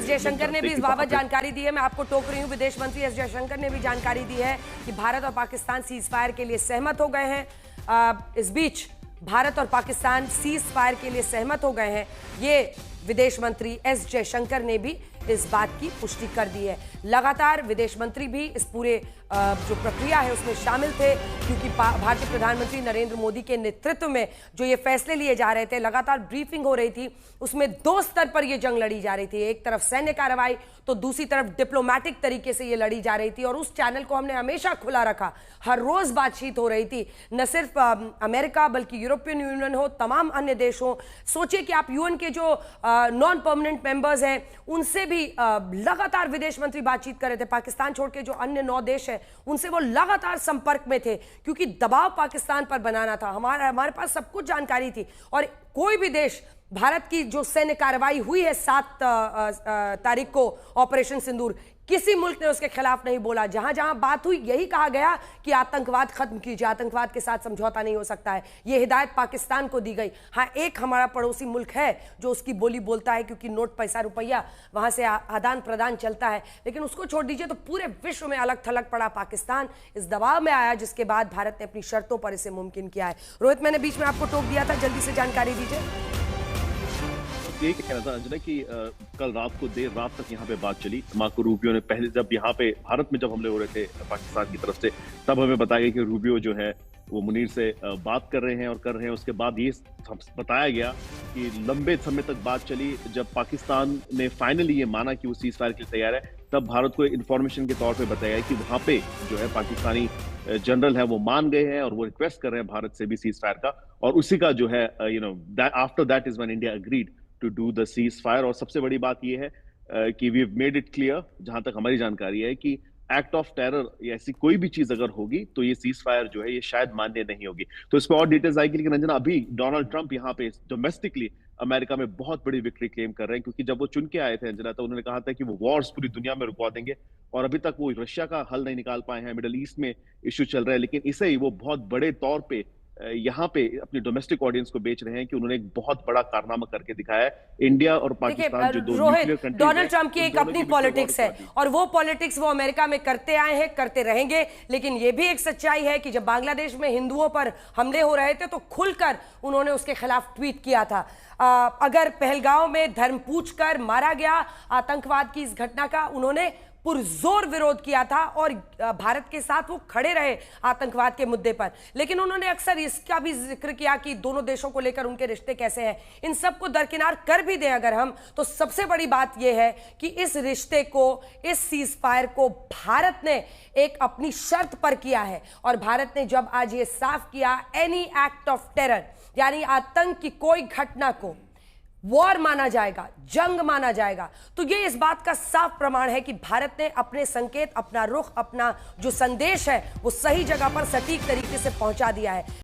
S Jaishankar ने भी इस बाबत जानकारी दी है। मैं आपको टोक रही हूं, विदेश मंत्री एस जयशंकर ने भी जानकारी दी है कि भारत और पाकिस्तान सीज फायर के लिए सहमत हो गए हैं। इस बीच भारत और पाकिस्तान सीज फायर के लिए सहमत हो गए हैं, ये विदेश मंत्री एस जयशंकर ने भी इस बात की पुष्टि कर दी है। लगातार विदेश मंत्री भी इस पूरे जो प्रक्रिया है उसमें शामिल थे, क्योंकि भारतीय प्रधानमंत्री नरेंद्र मोदी के नेतृत्व में जो ये फैसले लिए जा रहे थे, लगातार ब्रीफिंग हो रही थी, उसमें दो स्तर पर ये जंग लड़ी जा रही थी। एक तरफ सैन्य कार्रवाई तो दूसरी तरफ डिप्लोमेटिक तरीके से ये लड़ी जा रही थी, और उस चैनल को हमने हमेशा खुला रखा। हर रोज बातचीत हो रही थी, न सिर्फ अमेरिका बल्कि यूरोपियन यूनियन हो, तमाम अन्य देश हो। सोचिए कि आप यूएन के जो नॉन परमानेंट मेंबर्स हैं उनसे भी लगातार विदेश मंत्री बातचीत कर रहे थे। पाकिस्तान छोड़ के जो अन्य 9 देश हैं उनसे वो लगातार संपर्क में थे, क्योंकि दबाव पाकिस्तान पर बनाना था। हमारे पास सब कुछ जानकारी थी, और कोई भी देश, भारत की जो सैन्य कार्रवाई हुई है 7 तारीख को ऑपरेशन सिंदूर, किसी मुल्क ने उसके खिलाफ नहीं बोला। जहां जहां बात हुई यही कहा गया कि आतंकवाद खत्म कीजिए, आतंकवाद के साथ समझौता नहीं हो सकता है। यह हिदायत पाकिस्तान को दी गई। हाँ, एक हमारा पड़ोसी मुल्क है जो उसकी बोली बोलता है, क्योंकि नोट पैसा रुपया वहां से आदान प्रदान चलता है, लेकिन उसको छोड़ दीजिए तो पूरे विश्व में अलग थलग पड़ा पाकिस्तान। इस दबाव में आया, जिसके बाद भारत ने अपनी शर्तों पर इसे मुमकिन किया है। रोहित, मैंने बीच में आपको टोक दिया था, जल्दी से जानकारी दीजिए। यही कहना था अंजना कि कल रात को देर रात तक यहाँ पे बात चली। मार्को रूबियो ने पहले, जब यहाँ पे भारत में जब हमले हो रहे थे पाकिस्तान की तरफ से, तब हमें बताया गया कि रूबियो जो है वो मुनीर से बात कर रहे हैं। उसके बाद ये बताया गया कि लंबे समय तक बात चली। जब पाकिस्तान ने फाइनली ये माना कि वो सीज फायर के लिए तैयार है, तब भारत को इन्फॉर्मेशन के तौर पे बताया कि वहां पे जो है पाकिस्तानी जनरल है वो मान गए हैं, और वो रिक्वेस्ट कर रहे हैं भारत से भी सीज फायर का। और उसी का जो है after that is when India agreed to do the ceasefire. और सबसे बड़ी बात यह है कि we have made it clear, जहां तक हमारी जानकारी है, कि एक्ट ऑफ टेरर या ऐसी कोई भी चीज अगर होगी तो ये सीज फायर जो है ये शायद मान्य नहीं होगी। तो इस पर और डिटेल्स आएगी, लेकिन अंजना, अभी डोनाल्ड ट्रंप यहाँ पे डोमेस्टिकली अमेरिका में बहुत बड़ी विक्ट्री क्लेम कर रहे हैं, क्योंकि जब वो चुन के आए थे अंजना, तो उन्होंने कहा था कि वो वॉर्स पूरी दुनिया में रुकवा देंगे, और अभी तक वो रशिया का हल नहीं निकाल पाए हैं। मिडल ईस्ट में इश्यू चल रहा है, लेकिन इसे ही वो बहुत बड़े तौर पे यहाँ पे अपनी डोमेस्टिक ऑडियंस को बेच रहे हैं कि उन्होंने एक बहुत बड़ा कारनामा करके दिखाया है। इंडिया और पाकिस्तान जो दो न्यूक्लियर कंट्रीज, डोनाल्ड ट्रंप की एक अपनी पॉलिटिक्स है, और वो पॉलिटिक्स वो अमेरिका में करते आए हैं, करते रहेंगे। लेकिन ये भी एक सच्चाई है कि जब बांग्लादेश में हिंदुओं पर हमले हो रहे थे तो खुलकर उन्होंने उसके खिलाफ ट्वीट किया था। अगर पहलगांव में धर्म पूछकर मारा गया आतंकवाद की इस घटना का उन्होंने पुरजोर विरोध किया था, और भारत के साथ वो खड़े रहे आतंकवाद के मुद्दे पर। लेकिन उन्होंने अक्सर इसका भी जिक्र किया कि दोनों देशों को लेकर उनके रिश्ते कैसे हैं। इन सबको दरकिनार कर भी दें अगर हम, तो सबसे बड़ी बात यह है कि इस रिश्ते को, इस सीज फायर को भारत ने एक अपनी शर्त पर किया है। और भारत ने जब आज ये साफ किया, एनी एक्ट ऑफ टेरर यानी आतंक की कोई घटना को वॉर माना जाएगा, जंग माना जाएगा, तो ये इस बात का साफ प्रमाण है कि भारत ने अपने संकेत, अपना रुख, अपना जो संदेश है वो सही जगह पर सटीक तरीके से पहुंचा दिया है।